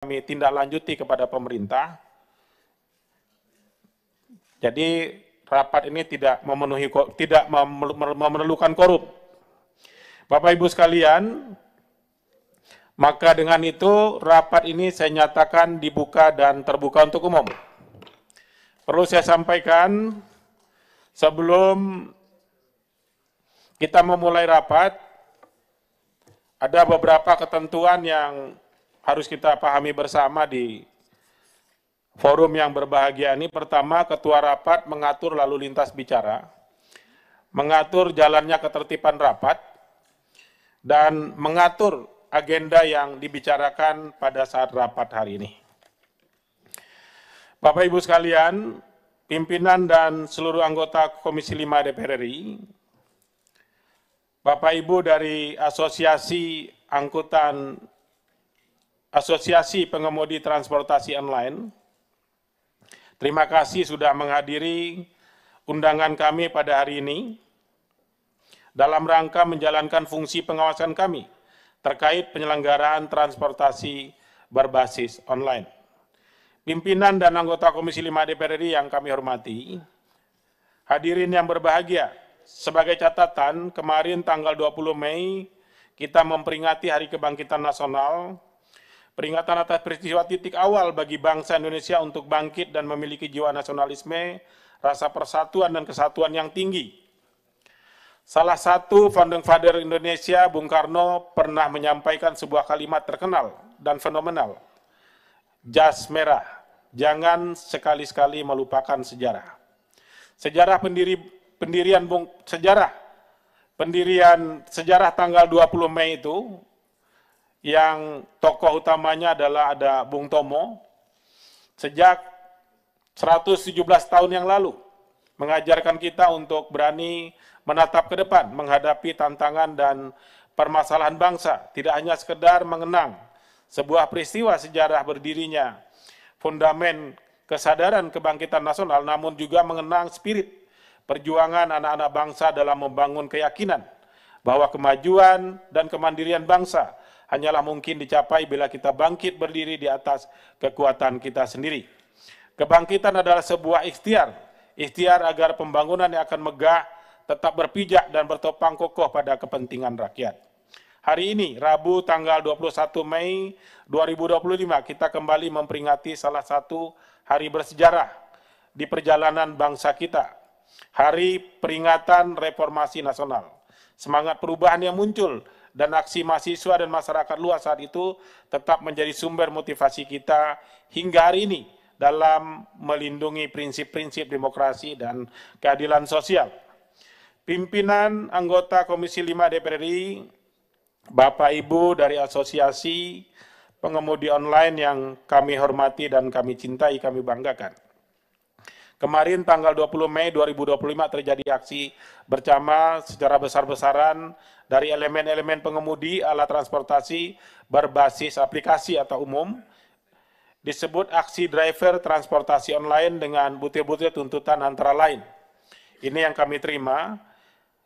kami tindak lanjuti kepada pemerintah. Jadi rapat ini tidak memerlukan korup. Bapak Ibu sekalian, maka dengan itu rapat ini saya nyatakan dibuka dan terbuka untuk umum. Perlu saya sampaikan sebelum kita memulai rapat, ada beberapa ketentuan yang harus kita pahami bersama di forum yang berbahagia ini. Pertama, ketua rapat mengatur lalu lintas bicara, mengatur jalannya ketertiban rapat, dan mengatur agenda yang dibicarakan pada saat rapat hari ini. Bapak Ibu sekalian, pimpinan dan seluruh anggota Komisi 5 DPR RI, Bapak Ibu dari Asosiasi Pengemudi Transportasi Online, terima kasih sudah menghadiri undangan kami pada hari ini dalam rangka menjalankan fungsi pengawasan kami terkait penyelenggaraan transportasi berbasis online. Pimpinan dan anggota Komisi 5 DPR RI yang kami hormati, hadirin yang berbahagia, sebagai catatan, kemarin tanggal 20 Mei kita memperingati Hari Kebangkitan Nasional, peringatan atas peristiwa titik awal bagi bangsa Indonesia untuk bangkit dan memiliki jiwa nasionalisme, rasa persatuan dan kesatuan yang tinggi. Salah satu founding father Indonesia, Bung Karno, pernah menyampaikan sebuah kalimat terkenal dan fenomenal. Jas merah, jangan sekali-sekali melupakan sejarah. Sejarah tanggal 20 Mei itu, yang tokoh utamanya adalah ada Bung Tomo, sejak 117 tahun yang lalu, mengajarkan kita untuk berani menatap ke depan, menghadapi tantangan dan permasalahan bangsa, tidak hanya sekedar mengenang sebuah peristiwa sejarah berdirinya fundamen kesadaran kebangkitan nasional, namun juga mengenang spirit perjuangan anak-anak bangsa dalam membangun keyakinan bahwa kemajuan dan kemandirian bangsa hanyalah mungkin dicapai bila kita bangkit berdiri di atas kekuatan kita sendiri. Kebangkitan adalah sebuah ikhtiar agar pembangunan yang akan megah tetap berpijak dan bertopang kokoh pada kepentingan rakyat. Hari ini, Rabu tanggal 21 Mei 2025, kita kembali memperingati salah satu hari bersejarah di perjalanan bangsa kita. Hari peringatan reformasi nasional. Semangat perubahan yang muncul dan aksi mahasiswa dan masyarakat luas saat itu tetap menjadi sumber motivasi kita hingga hari ini dalam melindungi prinsip-prinsip demokrasi dan keadilan sosial. Pimpinan anggota Komisi 5 DPR RI, Bapak Ibu dari Asosiasi Pengemudi Online yang kami hormati dan kami cintai, kami banggakan. Kemarin tanggal 20 Mei 2025 terjadi aksi bersama secara besar-besaran dari elemen-elemen pengemudi alat transportasi berbasis aplikasi atau umum, disebut aksi driver transportasi online dengan butir-butir tuntutan antara lain. Ini yang kami terima.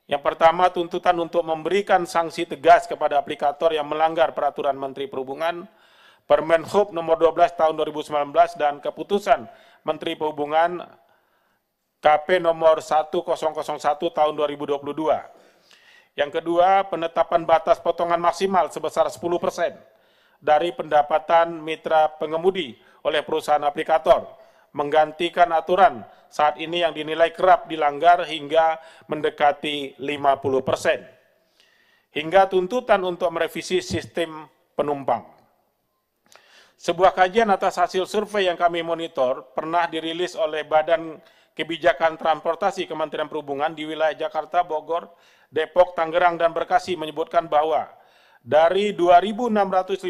Yang pertama, tuntutan untuk memberikan sanksi tegas kepada aplikator yang melanggar peraturan Menteri Perhubungan, Permen Hub nomor 12 tahun 2019 dan keputusan Menteri Perhubungan KP nomor 1001 tahun 2022. Yang kedua, penetapan batas potongan maksimal sebesar 10% dari pendapatan mitra pengemudi oleh perusahaan aplikator, menggantikan aturan saat ini yang dinilai kerap dilanggar hingga mendekati 50%. Hingga tuntutan untuk merevisi sistem penumpang. Sebuah kajian atas hasil survei yang kami monitor pernah dirilis oleh Badan Kebijakan Transportasi Kementerian Perhubungan di wilayah Jakarta, Bogor, Depok, Tangerang, dan Bekasi menyebutkan bahwa dari 2.655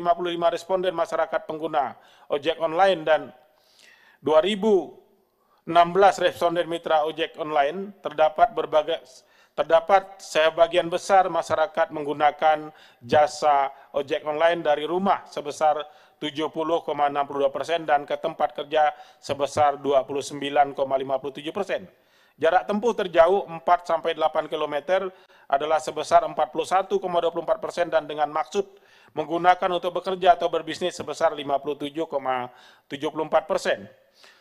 responden masyarakat pengguna ojek online dan 2.016 responden mitra ojek online, terdapat sebagian besar masyarakat menggunakan jasa ojek online dari rumah sebesar 70,62% dan ke tempat kerja sebesar 29,57%. Jarak tempuh terjauh 4-8 km adalah sebesar 41,24% dan dengan maksud menggunakan untuk bekerja atau berbisnis sebesar 57,74%.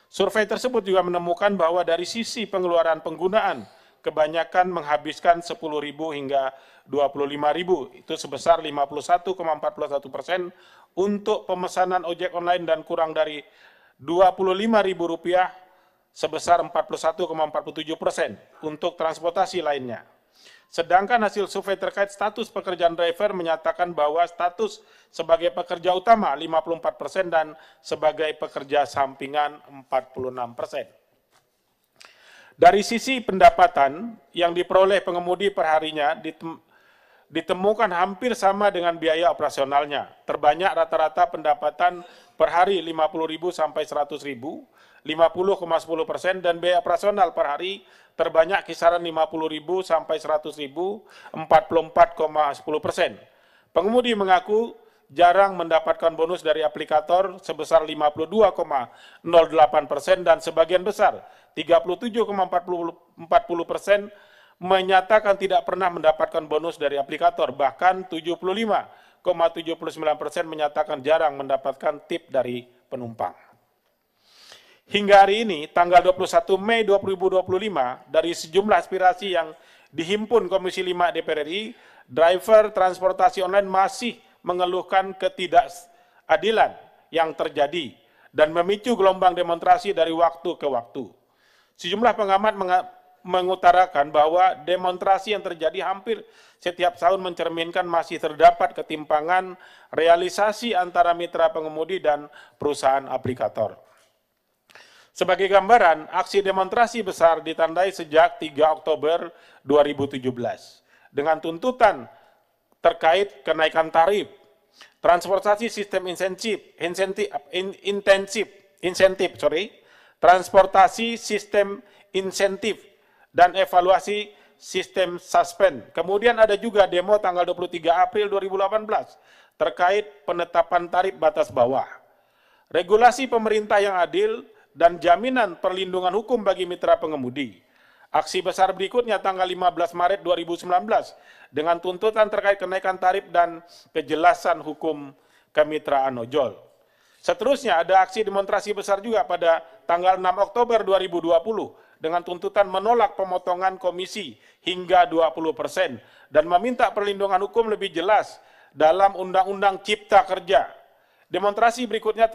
Survei tersebut juga menemukan bahwa dari sisi pengeluaran penggunaan, kebanyakan menghabiskan 10.000 hingga 25.000, itu sebesar 51,41%, untuk pemesanan ojek online dan kurang dari Rp25.000 sebesar 41,47% untuk transportasi lainnya. Sedangkan hasil survei terkait status pekerjaan driver menyatakan bahwa status sebagai pekerja utama 54% dan sebagai pekerja sampingan 46%. Dari sisi pendapatan yang diperoleh pengemudi per harinya ditemukan hampir sama dengan biaya operasionalnya. Terbanyak rata-rata pendapatan per hari 50.000 sampai 100.000, 50,10%, dan biaya operasional per hari terbanyak kisaran 50.000 sampai 100.000, 44,10%. Pengemudi mengaku jarang mendapatkan bonus dari aplikator sebesar 52,08%, dan sebagian besar 37,40% menyatakan tidak pernah mendapatkan bonus dari aplikator, bahkan 75,79% menyatakan jarang mendapatkan tip dari penumpang. Hingga hari ini, tanggal 21 Mei 2025, dari sejumlah aspirasi yang dihimpun Komisi 5 DPR RI, driver transportasi online masih mengeluhkan ketidakadilan yang terjadi dan memicu gelombang demonstrasi dari waktu ke waktu. Sejumlah pengamat mengutarakan bahwa demonstrasi yang terjadi hampir setiap tahun mencerminkan masih terdapat ketimpangan realisasi antara mitra pengemudi dan perusahaan aplikator. Sebagai gambaran, aksi demonstrasi besar ditandai sejak 3 Oktober 2017 dengan tuntutan terkait kenaikan tarif, transportasi sistem transportasi sistem insentif, dan evaluasi sistem suspend. Kemudian ada juga demo tanggal 23 April 2018 terkait penetapan tarif batas bawah. Regulasi pemerintah yang adil dan jaminan perlindungan hukum bagi mitra pengemudi. Aksi besar berikutnya tanggal 15 Maret 2019 dengan tuntutan terkait kenaikan tarif dan kejelasan hukum kemitraan ojol. Seterusnya ada aksi demonstrasi besar juga pada tanggal 6 Oktober 2020 dengan tuntutan menolak pemotongan komisi hingga 20% dan meminta perlindungan hukum lebih jelas dalam Undang-Undang Cipta Kerja. Demonstrasi berikutnya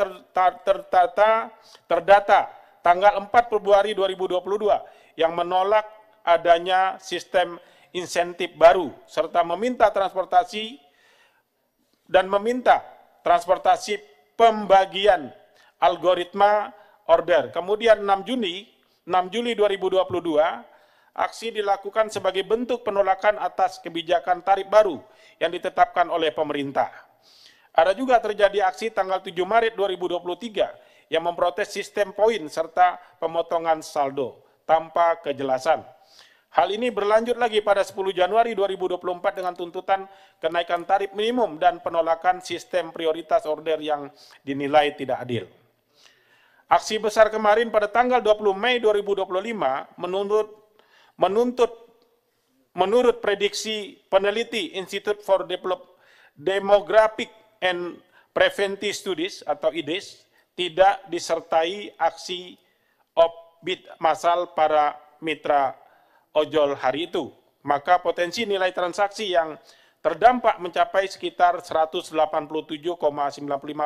terdata tanggal 4 Februari 2022 yang menolak adanya sistem insentif baru serta meminta transportasi pembagian algoritma order. Kemudian 6 Juli 2022 aksi dilakukan sebagai bentuk penolakan atas kebijakan tarif baru yang ditetapkan oleh pemerintah. Ada juga terjadi aksi tanggal 7 Maret 2023 yang memprotes sistem poin serta pemotongan saldo tanpa kejelasan. Hal ini berlanjut lagi pada 10 Januari 2024 dengan tuntutan kenaikan tarif minimum dan penolakan sistem prioritas order yang dinilai tidak adil. Aksi besar kemarin pada tanggal 20 Mei 2025 menurut prediksi peneliti Institute for Demographic and Preventive Studies atau IDES tidak disertai aksi offbid massal para mitra ojol hari itu, maka potensi nilai transaksi yang terdampak mencapai sekitar 187,95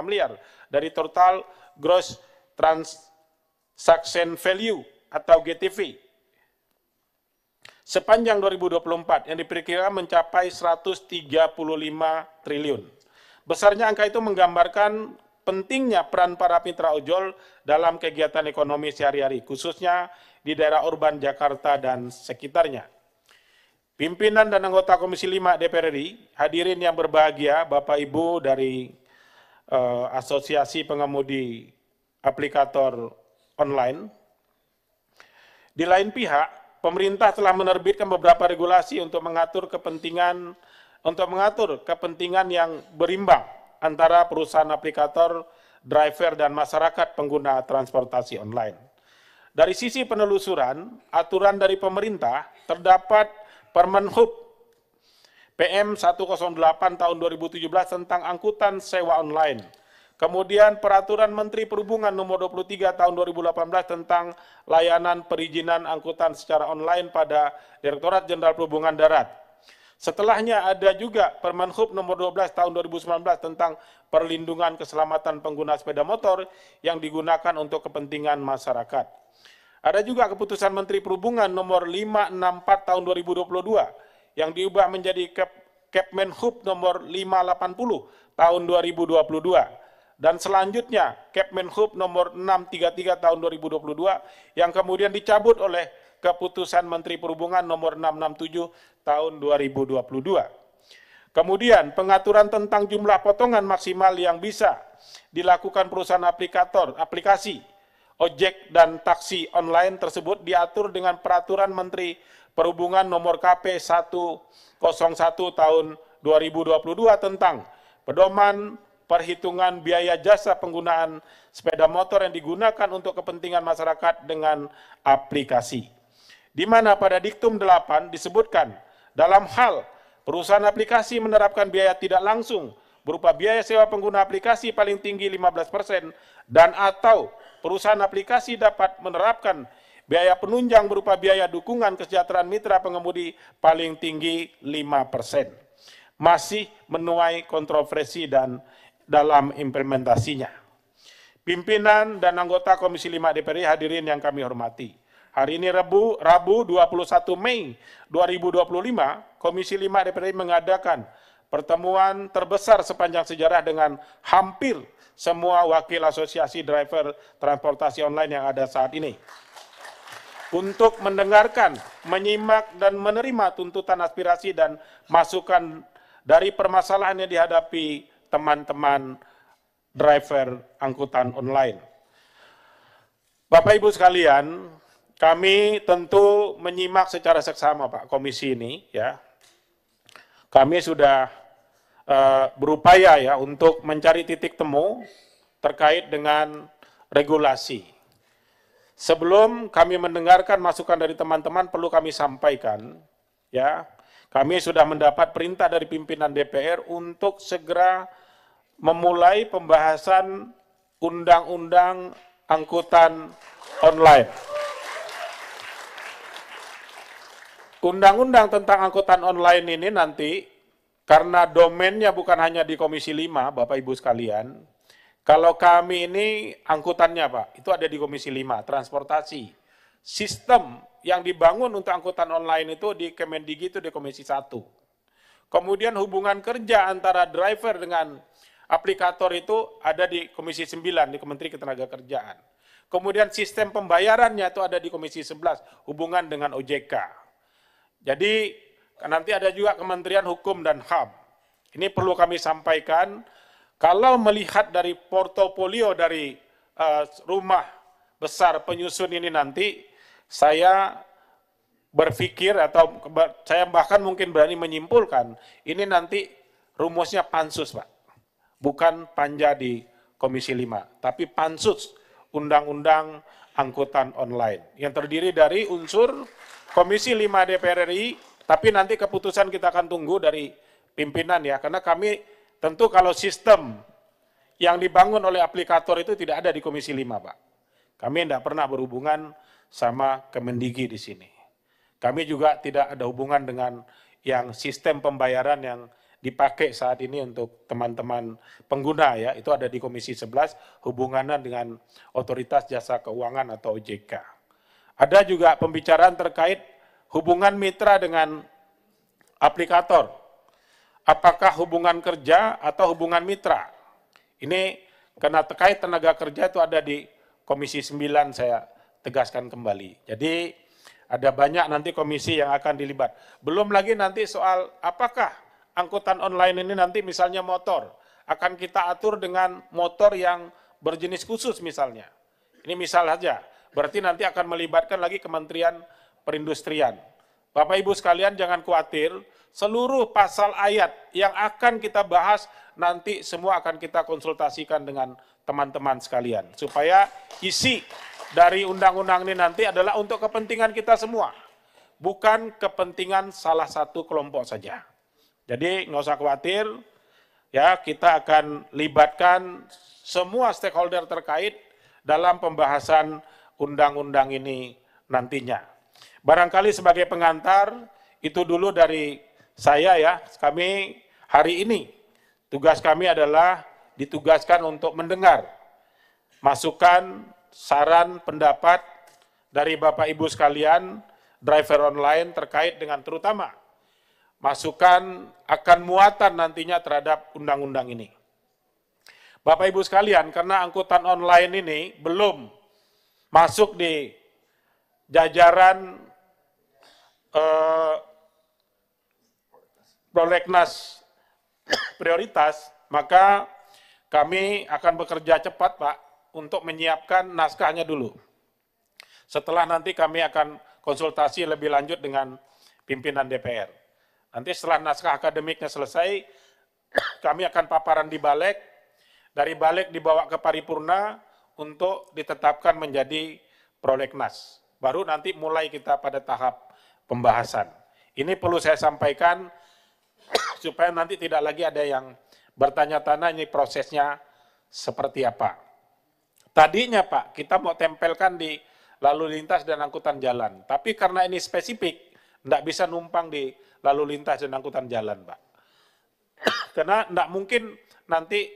miliar dari total gross transaction value atau GTV sepanjang 2024 yang diperkirakan mencapai 135 triliun. Besarnya angka itu menggambarkan pentingnya peran para mitra ojol dalam kegiatan ekonomi sehari-hari, khususnya di daerah urban Jakarta dan sekitarnya. Pimpinan dan anggota Komisi 5 DPR RI, hadirin yang berbahagia, Bapak Ibu dari Asosiasi Pengemudi Aplikator Online. Di lain pihak, pemerintah telah menerbitkan beberapa regulasi untuk mengatur kepentingan yang berimbang antara perusahaan aplikator, driver, dan masyarakat pengguna transportasi online. Dari sisi penelusuran, aturan dari pemerintah terdapat PM 108 tahun 2017 tentang angkutan sewa online. Kemudian Peraturan Menteri Perhubungan nomor 23 tahun 2018 tentang layanan perizinan angkutan secara online pada Direktorat Jenderal Perhubungan Darat. Setelahnya ada juga Permenhub nomor 12 tahun 2019 tentang perlindungan keselamatan pengguna sepeda motor yang digunakan untuk kepentingan masyarakat. Ada juga keputusan Menteri Perhubungan nomor 564 tahun 2022 yang diubah menjadi Kepmenhub nomor 580 tahun 2022. Dan selanjutnya Kepmenhub nomor 633 tahun 2022 yang kemudian dicabut oleh keputusan Menteri Perhubungan nomor 667 tahun 2022. Kemudian pengaturan tentang jumlah potongan maksimal yang bisa dilakukan perusahaan aplikasi, ojek dan taksi online tersebut diatur dengan Peraturan Menteri Perhubungan nomor KP 101 tahun 2022 tentang pedoman perhitungan biaya jasa penggunaan sepeda motor yang digunakan untuk kepentingan masyarakat dengan aplikasi. Di mana pada diktum 8 disebutkan dalam hal perusahaan aplikasi menerapkan biaya tidak langsung berupa biaya sewa pengguna aplikasi paling tinggi 15% dan atau perusahaan aplikasi dapat menerapkan biaya penunjang berupa biaya dukungan kesejahteraan mitra pengemudi paling tinggi 5%. Masih menuai kontroversi dan dalam implementasinya. Pimpinan dan anggota Komisi 5 DPR hadirin yang kami hormati. Hari ini Rabu 21 Mei 2025, Komisi 5 DPR mengadakan pertemuan terbesar sepanjang sejarah dengan hampir semua wakil asosiasi driver transportasi online yang ada saat ini. Untuk mendengarkan, menyimak, dan menerima tuntutan aspirasi dan masukan dari permasalahan yang dihadapi teman-teman driver angkutan online. Bapak Ibu sekalian, kami tentu menyimak secara seksama Pak Komisi ini ya. Kami sudah berupaya ya untuk mencari titik temu terkait dengan regulasi. Sebelum kami mendengarkan masukan dari teman-teman perlu kami sampaikan ya, kami sudah mendapat perintah dari pimpinan DPR untuk segera memulai pembahasan undang-undang angkutan online. Undang-undang tentang angkutan online ini nanti, karena domainnya bukan hanya di Komisi 5, Bapak Ibu sekalian, kalau kami ini angkutannya Pak, itu ada di Komisi 5, transportasi. Sistem yang dibangun untuk angkutan online itu di Kemendikbud itu di Komisi 1. Kemudian hubungan kerja antara driver dengan aplikator itu ada di Komisi 9, di Kementerian Ketenagakerjaan. Kemudian sistem pembayarannya itu ada di Komisi 11, hubungan dengan OJK. Jadi nanti ada juga Kementerian Hukum dan HAM. Ini perlu kami sampaikan, kalau melihat dari portofolio dari rumah besar penyusun ini nanti, saya berpikir atau saya bahkan mungkin berani menyimpulkan, ini nanti rumusnya pansus Pak. Bukan panja di Komisi 5, tapi pansus Undang-Undang Angkutan Online. Yang terdiri dari unsur Komisi 5 DPR RI, tapi nanti keputusan kita akan tunggu dari pimpinan ya, karena kami tentu kalau sistem yang dibangun oleh aplikator itu tidak ada di Komisi 5 Pak. Kami tidak pernah berhubungan sama Kemendikbud di sini. Kami juga tidak ada hubungan dengan yang sistem pembayaran yang dipakai saat ini untuk teman-teman pengguna ya, itu ada di Komisi 11 hubungannya dengan Otoritas Jasa Keuangan atau OJK. Ada juga pembicaraan terkait hubungan mitra dengan aplikator. Apakah hubungan kerja atau hubungan mitra? Ini karena terkait tenaga kerja itu ada di Komisi 9 saya tegaskan kembali. Jadi ada banyak nanti komisi yang akan dilibat. Belum lagi nanti soal apakah angkutan online ini nanti misalnya motor, akan kita atur dengan motor yang berjenis khusus misalnya. Ini misal saja, berarti nanti akan melibatkan lagi Kementerian Perindustrian. Bapak Ibu sekalian jangan khawatir, seluruh pasal ayat yang akan kita bahas nanti semua akan kita konsultasikan dengan teman-teman sekalian. Supaya isi dari undang-undang ini nanti adalah untuk kepentingan kita semua. Bukan kepentingan salah satu kelompok saja. Jadi nggak usah khawatir, ya kita akan libatkan semua stakeholder terkait dalam pembahasan undang-undang ini nantinya. Barangkali sebagai pengantar, itu dulu dari saya ya, kami hari ini, tugas kami adalah ditugaskan untuk mendengar masukan, saran, pendapat dari Bapak Ibu sekalian, driver online terkait dengan terutama masukan akan muatan nantinya terhadap undang-undang ini. Bapak Ibu sekalian, karena angkutan online ini belum masuk di jajaran prolegnas prioritas, maka kami akan bekerja cepat, Pak, untuk menyiapkan naskahnya dulu. Setelah nanti kami akan konsultasi lebih lanjut dengan pimpinan DPR. Nanti setelah naskah akademiknya selesai, kami akan paparan di Balek, dari Balek dibawa ke paripurna untuk ditetapkan menjadi prolegnas. Baru nanti mulai kita pada tahap pembahasan. Ini perlu saya sampaikan supaya nanti tidak lagi ada yang bertanya-tanya ini prosesnya seperti apa. Tadinya Pak, kita mau tempelkan di lalu lintas dan angkutan jalan, tapi karena ini spesifik, tidak bisa numpang di lalu lintas dan angkutan jalan, Pak. Karena tidak mungkin nanti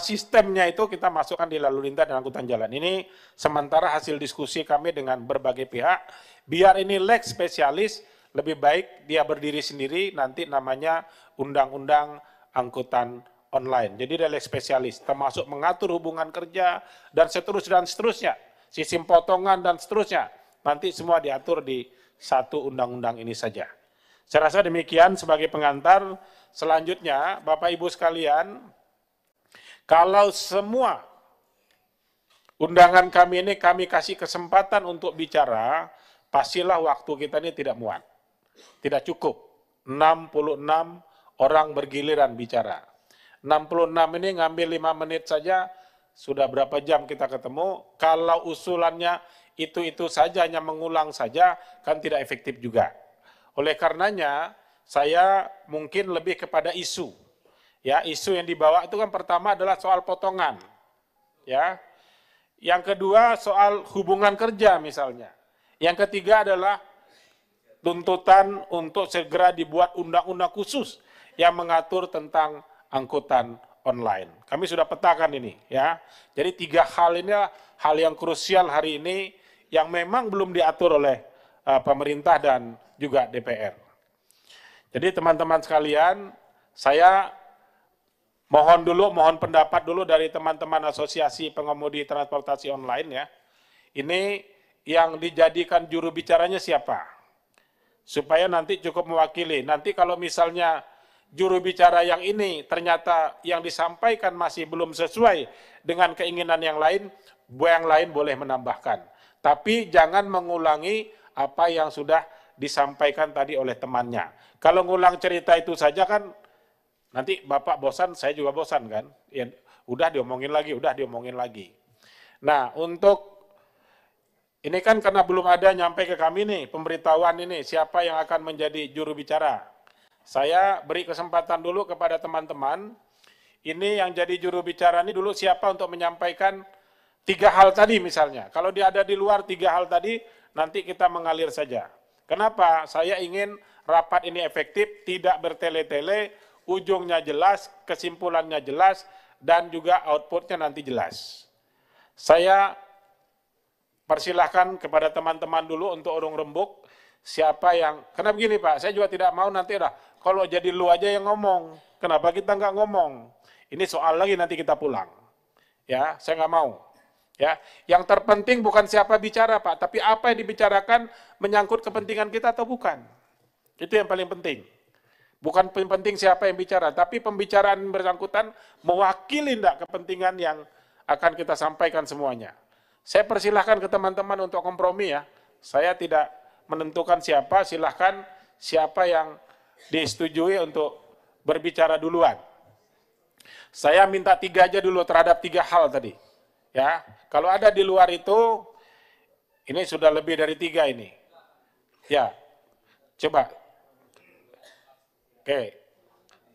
sistemnya itu kita masukkan di lalu lintas dan angkutan jalan. Ini sementara hasil diskusi kami dengan berbagai pihak, biar ini leg spesialis, lebih baik dia berdiri sendiri, nanti namanya Undang-Undang Angkutan Online. Jadi dia leg spesialis, termasuk mengatur hubungan kerja, dan seterusnya, sistem potongan dan seterusnya. Nanti semua diatur di satu undang-undang ini saja. Saya rasa demikian sebagai pengantar. Selanjutnya, Bapak Ibu sekalian, kalau semua undangan kami ini kami kasih kesempatan untuk bicara, pastilah waktu kita ini tidak muat. Tidak cukup. 66 orang bergiliran bicara. 66 ini ngambil 5 menit saja, sudah berapa jam kita ketemu. Kalau usulannya itu saja, hanya mengulang saja, kan tidak efektif juga. Oleh karenanya, saya mungkin lebih kepada isu. Ya, isu yang dibawa itu kan pertama adalah soal potongan. Ya. Yang kedua soal hubungan kerja misalnya. Yang ketiga adalah tuntutan untuk segera dibuat undang-undang khusus yang mengatur tentang angkutan online. Kami sudah petakan ini, ya. Jadi 3 hal ini hal yang krusial hari ini yang memang belum diatur oleh pemerintah dan juga DPR. Jadi teman-teman sekalian, saya mohon pendapat dulu dari teman-teman Asosiasi Pengemudi Transportasi Online ya. Ini yang dijadikan juru bicaranya siapa? Supaya nanti cukup mewakili. Nanti kalau misalnya juru bicara yang ini ternyata yang disampaikan masih belum sesuai dengan keinginan yang lain boleh menambahkan. Tapi jangan mengulangi apa yang sudah disampaikan tadi oleh temannya. Kalau ngulang cerita itu saja kan nanti Bapak bosan, saya juga bosan kan. Ya, udah diomongin lagi. Nah, untuk ini kan karena belum ada nyampe ke kami nih, pemberitahuan ini, siapa yang akan menjadi juru bicara. Saya beri kesempatan dulu kepada teman-teman, ini yang jadi juru bicara ini dulu siapa untuk menyampaikan 3 hal tadi misalnya. Kalau dia ada di luar 3 hal tadi, nanti kita mengalir saja. Kenapa? Saya ingin rapat ini efektif, tidak bertele-tele, ujungnya jelas, kesimpulannya jelas, dan juga outputnya nanti jelas. Saya persilahkan kepada teman-teman dulu untuk urung rembuk, siapa yang, karena begini Pak, saya juga tidak mau nanti kalau jadi lu aja yang ngomong, kenapa kita nggak ngomong? Ini soal lagi nanti kita pulang. Ya, saya nggak mau. Ya, yang terpenting bukan siapa bicara Pak, tapi apa yang dibicarakan menyangkut kepentingan kita atau bukan. Itu yang paling penting. Bukan penting siapa yang bicara, tapi pembicaraan bersangkutan mewakili enggak kepentingan yang akan kita sampaikan semuanya. Saya persilahkan ke teman-teman untuk kompromi ya. Saya tidak menentukan siapa, silahkan siapa yang disetujui untuk berbicara duluan. Saya minta 3 aja dulu terhadap 3 hal tadi. Ya, kalau ada di luar itu, ini sudah lebih dari 3 ini. Ya, coba.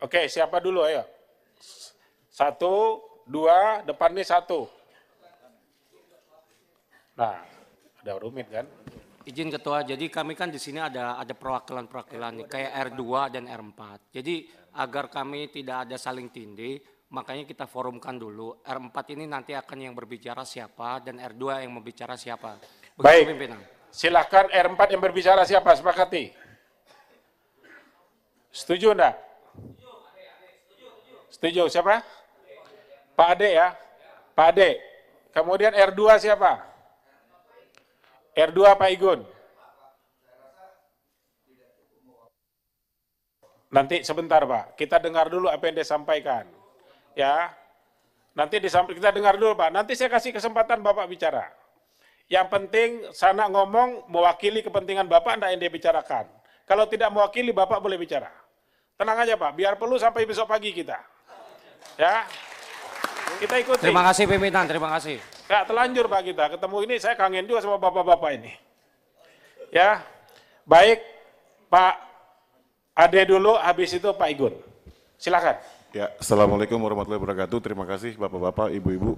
Oke, siapa dulu ayo? 1, 2, depan nih 1. Nah, ada rumit kan? Izin Ketua, jadi kami kan di sini ada perwakilan-perwakilan nih, kayak R2 dan R4. Jadi agar kami tidak ada saling tindih, makanya kita forumkan dulu. R4 ini nanti akan yang berbicara siapa dan R2 yang membicara siapa. Begitu, baik, pimpinan. Silakan R4 yang berbicara siapa? Sepakati. Setuju enggak? Setuju. Siapa? Pak Ade ya? Pak Ade. Kemudian R2 siapa? R2 Pak Igun. Nanti sebentar Pak, kita dengar dulu apa yang dia sampaikan. Ya, nanti kita dengar dulu Pak, nanti saya kasih kesempatan Bapak bicara. Yang penting sana ngomong mewakili kepentingan Bapak, enggak yang dia bicarakan. Kalau tidak mewakili Bapak boleh bicara. Tenang aja Pak, biar perlu sampai besok pagi kita. Ya, kita ikuti. Terima kasih pimpinan, terima kasih. Ya, telanjur Pak kita, ketemu ini saya kangen juga sama Bapak-Bapak ini. Ya, baik Pak Ade dulu, habis itu Pak Igun. Silakan. Ya, Assalamualaikum warahmatullahi wabarakatuh. Terima kasih Bapak-Bapak, Ibu-Ibu.